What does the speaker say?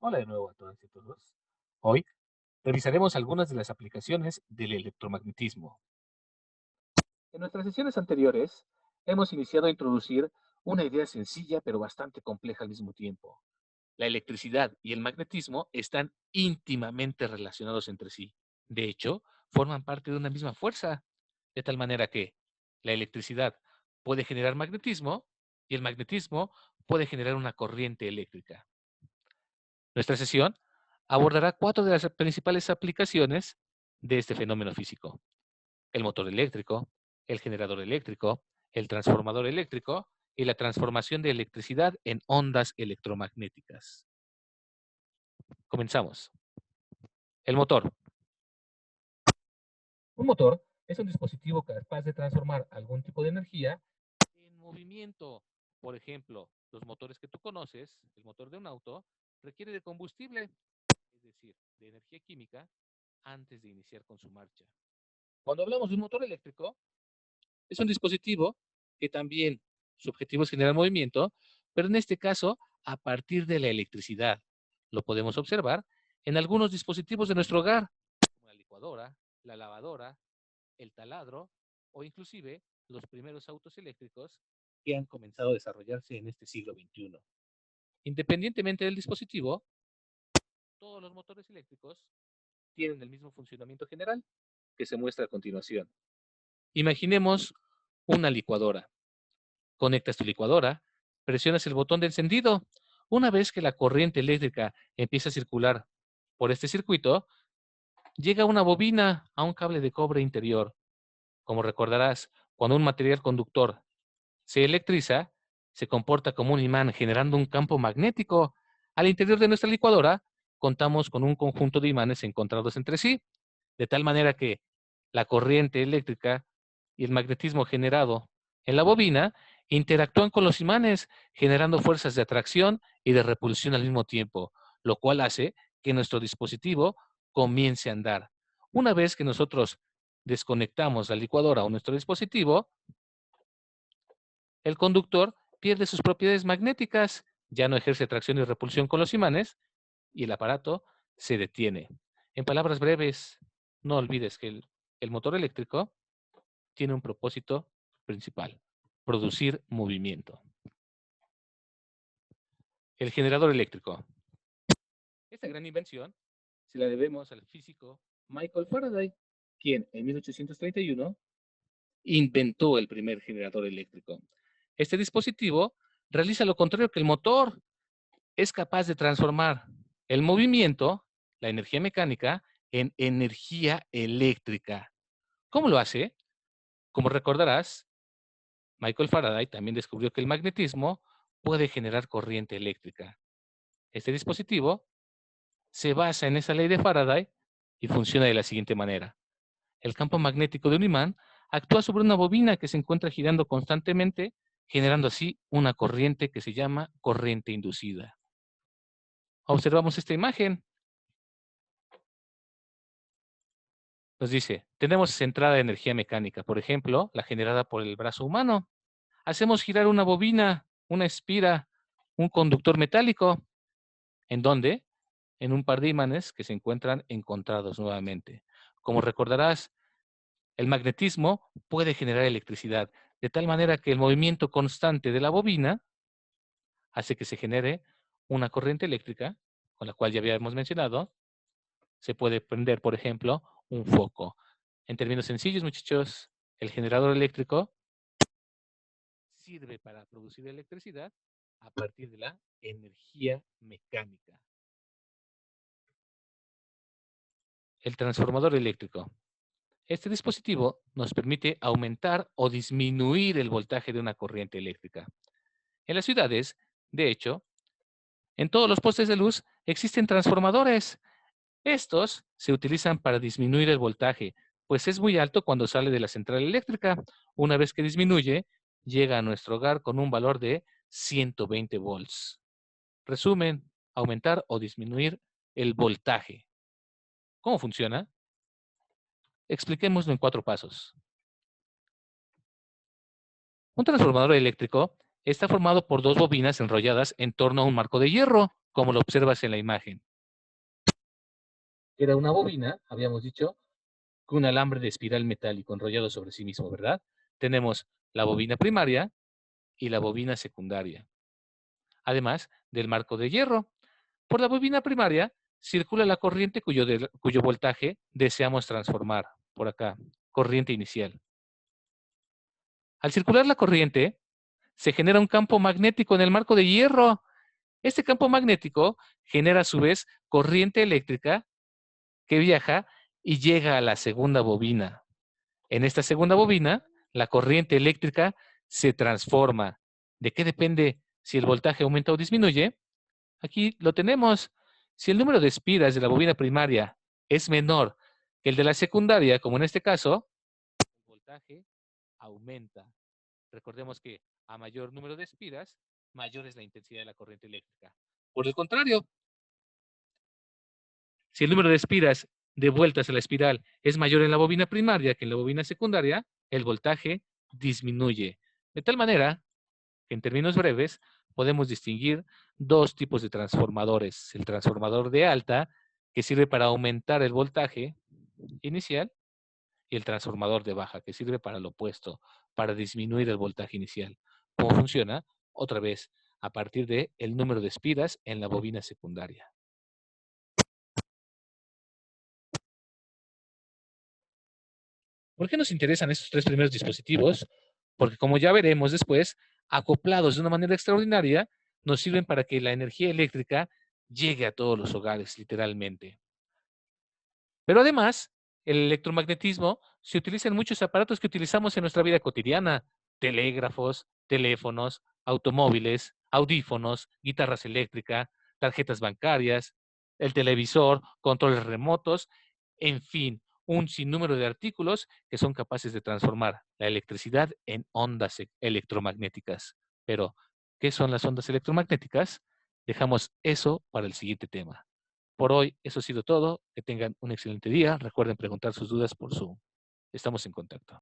Hola de nuevo a todas y todos. Hoy revisaremos algunas de las aplicaciones del electromagnetismo. En nuestras sesiones anteriores hemos iniciado a introducir una idea sencilla pero bastante compleja al mismo tiempo. La electricidad y el magnetismo están íntimamente relacionados entre sí. De hecho, forman parte de una misma fuerza, de tal manera que la electricidad puede generar magnetismo y el magnetismo puede generar una corriente eléctrica. Nuestra sesión abordará cuatro de las principales aplicaciones de este fenómeno físico: el motor eléctrico, el generador eléctrico, el transformador eléctrico y la transformación de electricidad en ondas electromagnéticas. Comenzamos. El motor. Un motor es un dispositivo capaz de transformar algún tipo de energía en movimiento. Por ejemplo, los motores que tú conoces, el motor de un auto, requiere de combustible, es decir, de energía química, antes de iniciar con su marcha. Cuando hablamos de un motor eléctrico, es un dispositivo que también su objetivo es generar movimiento, pero en este caso a partir de la electricidad. Lo podemos observar en algunos dispositivos de nuestro hogar, como la licuadora, la lavadora, el taladro o inclusive los primeros autos eléctricos que han comenzado a desarrollarse en este siglo XXI. Independientemente del dispositivo, todos los motores eléctricos tienen el mismo funcionamiento general que se muestra a continuación. Imaginemos una licuadora. Conectas tu licuadora, presionas el botón de encendido. Una vez que la corriente eléctrica empieza a circular por este circuito, llega una bobina a un cable de cobre interior. Como recordarás, cuando un material conductor se electriza, se comporta como un imán generando un campo magnético. Al interior de nuestra licuadora, contamos con un conjunto de imanes encontrados entre sí, de tal manera que la corriente eléctrica y el magnetismo generado en la bobina interactúan con los imanes, generando fuerzas de atracción y de repulsión al mismo tiempo, lo cual hace que nuestro dispositivo comience a andar. Una vez que nosotros desconectamos la licuadora o nuestro dispositivo, el conductor pierde sus propiedades magnéticas, ya no ejerce tracción y repulsión con los imanes y el aparato se detiene. En palabras breves, no olvides que el motor eléctrico tiene un propósito principal: producir movimiento. El generador eléctrico. Esta gran invención se la debemos al físico Michael Faraday, quien en 1831 inventó el primer generador eléctrico. Este dispositivo realiza lo contrario que el motor. Es capaz de transformar el movimiento, la energía mecánica, en energía eléctrica. ¿Cómo lo hace? Como recordarás, Michael Faraday también descubrió que el magnetismo puede generar corriente eléctrica. Este dispositivo se basa en esa ley de Faraday y funciona de la siguiente manera. El campo magnético de un imán actúa sobre una bobina que se encuentra girando constantemente, generando así una corriente que se llama corriente inducida. Observamos esta imagen. Nos dice, tenemos centrada energía mecánica, por ejemplo, la generada por el brazo humano. Hacemos girar una bobina, una espira, un conductor metálico. ¿En dónde? En un par de imanes que se encuentran encontrados nuevamente. Como recordarás, el magnetismo puede generar electricidad, de tal manera que el movimiento constante de la bobina hace que se genere una corriente eléctrica, con la cual ya habíamos mencionado. Se puede prender, por ejemplo, un foco. En términos sencillos, muchachos, el generador eléctrico sirve para producir electricidad a partir de la energía mecánica. El transformador eléctrico. Este dispositivo nos permite aumentar o disminuir el voltaje de una corriente eléctrica. En las ciudades, de hecho, en todos los postes de luz existen transformadores. Estos se utilizan para disminuir el voltaje, pues es muy alto cuando sale de la central eléctrica. Una vez que disminuye, llega a nuestro hogar con un valor de 120 volts. Resumen, aumentar o disminuir el voltaje. ¿Cómo funciona? Expliquémoslo en 4 pasos. Un transformador eléctrico está formado por dos bobinas enrolladas en torno a un marco de hierro. como lo observas en la imagen. Era una bobina, habíamos dicho, con un alambre de espiral metálico enrollado sobre sí mismo, ¿verdad? Tenemos la bobina primaria y la bobina secundaria, además del marco de hierro. Por la bobina primaria circula la corriente cuyo voltaje deseamos transformar. Por acá, corriente inicial. Al circular la corriente, se genera un campo magnético en el marco de hierro. Este campo magnético genera a su vez corriente eléctrica que viaja y llega a la segunda bobina. En esta segunda bobina, la corriente eléctrica se transforma. ¿De qué depende si el voltaje aumenta o disminuye? Aquí lo tenemos. Si el número de espiras de la bobina primaria es menor que el de la secundaria, como en este caso, el voltaje aumenta. Recordemos que a mayor número de espiras, mayor es la intensidad de la corriente eléctrica. Por el contrario, si el número de espiras de vueltas a la espiral es mayor en la bobina primaria que en la bobina secundaria, el voltaje disminuye. De tal manera que en términos breves podemos distinguir dos tipos de transformadores. El transformador de alta, que sirve para aumentar el voltaje inicial, y el transformador de baja, que sirve para lo opuesto, para disminuir el voltaje inicial. ¿Cómo funciona? Otra vez, a partir del número de espiras en la bobina secundaria. ¿Por qué nos interesan estos tres primeros dispositivos? Porque como ya veremos después, acoplados de una manera extraordinaria, nos sirven para que la energía eléctrica llegue a todos los hogares, literalmente. Pero además, el electromagnetismo se utiliza en muchos aparatos que utilizamos en nuestra vida cotidiana: telégrafos, teléfonos, automóviles, audífonos, guitarras eléctricas, tarjetas bancarias, el televisor, controles remotos, en fin, un sinnúmero de artículos que son capaces de transformar la electricidad en ondas electromagnéticas. Pero, ¿qué son las ondas electromagnéticas? Dejamos eso para el siguiente tema. Por hoy, eso ha sido todo. Que tengan un excelente día. Recuerden preguntar sus dudas por Zoom. Estamos en contacto.